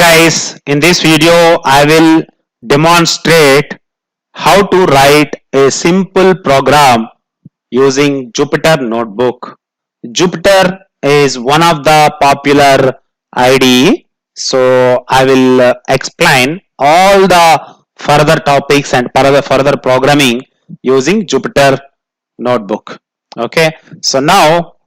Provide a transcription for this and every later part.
guys, in this video I will demonstrate how to write a simple program using Jupyter Notebook. Jupyter is one of the popular IDE, so I will explain all the further topics and further programming using Jupyter Notebook. Okay, so now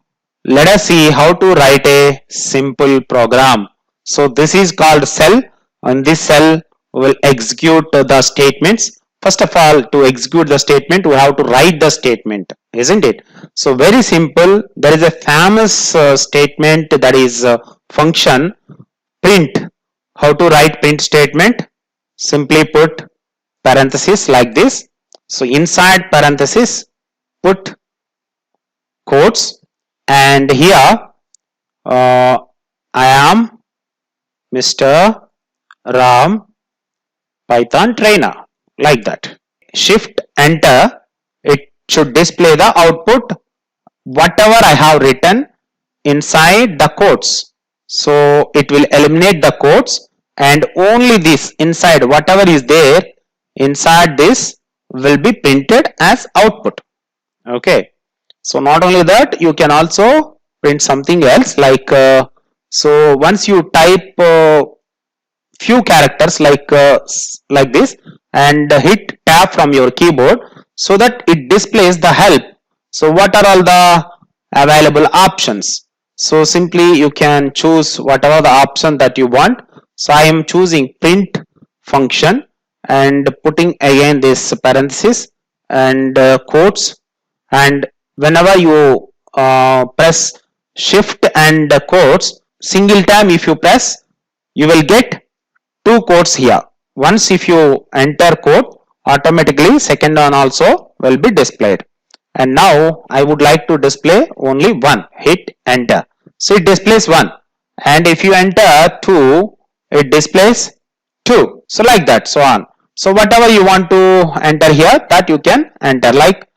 let us see how to write a simple program. So this is called cell. On this cell we will execute the statements. First of all, to execute the statement we have to write the statement, isn't it? So very simple. There is a famous statement, that is function print. How to write print statement? Simply put parenthesis like this. So inside parenthesis put quotes, and here I am Mr. Ram, Python trainer, like that. Shift enter, it should display the output whatever I have written inside the quotes. So it will eliminate the quotes and only this inside, whatever is there inside this will be printed as output. Okay. So not only that, you can also print something else like so once you type few characters like this and hit tab from your keyboard, so that it displays the help. So what are all the available options? So simply you can choose whatever the option that you want. So I am choosing print function and putting again this parenthesis and quotes, and whenever you press shift and quotes, single time if you press, you will get two quotes here. Once if you enter quote, automatically second one also will be displayed. And now I would like to display only one. Hit enter. So it displays one. And if you enter 2, it displays 2. So like that, so on. So whatever you want to enter here, that you can enter, like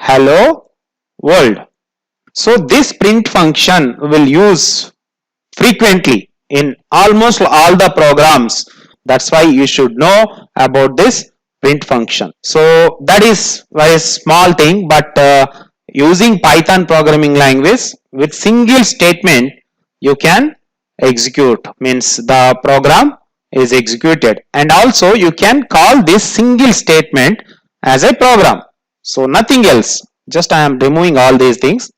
hello world. So this print function will use frequently in almost all the programs. That's why you should know about this print function. So that is very small thing, but using Python programming language with single statement you can execute, means the program is executed, and also you can call this single statement as a program. So nothing else, just I am removing all these things.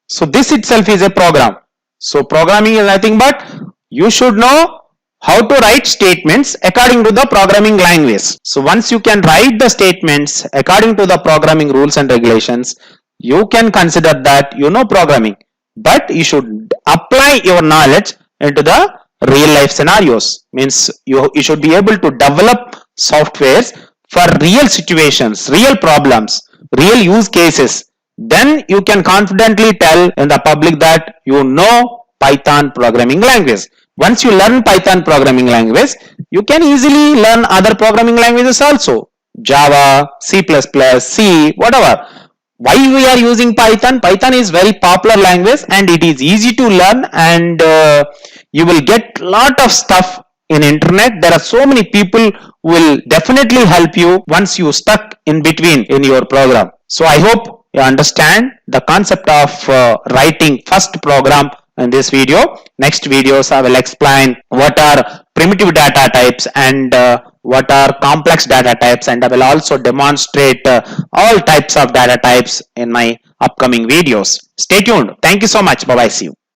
So this itself is a program. So programming is nothing but you should know how to write statements according to the programming language. So once you can write the statements according to the programming rules and regulations, you can consider that you know programming. But you should apply your knowledge into the real life scenarios. Means you should be able to develop softwares for real situations, real problems, real use cases. Then you can confidently tell in the public that you know Python programming language. Once you learn Python programming language, you can easily learn other programming languages also. Java, C++, C, whatever. Why we are using Python? Python is very popular language and it is easy to learn, and you will get lot of stuff in internet. There are so many people who will definitely help you once you stuck in between in your program. So I hope you understand the concept of writing first program in this video. Next videos I will explain what are primitive data types and what are complex data types, and I will also demonstrate all types of data types in my upcoming videos. Stay tuned. Thank you so much. Bye bye. See you.